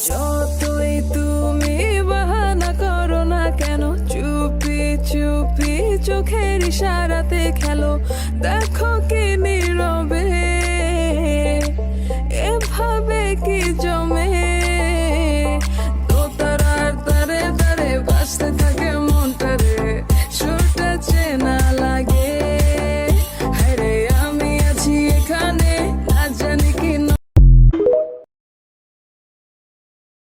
যতই তুমি বাহানা করো না কেন, চুপি চুপি চোখের ইশারাতে খেলো। দেখো কি নীরবে এভাবে কি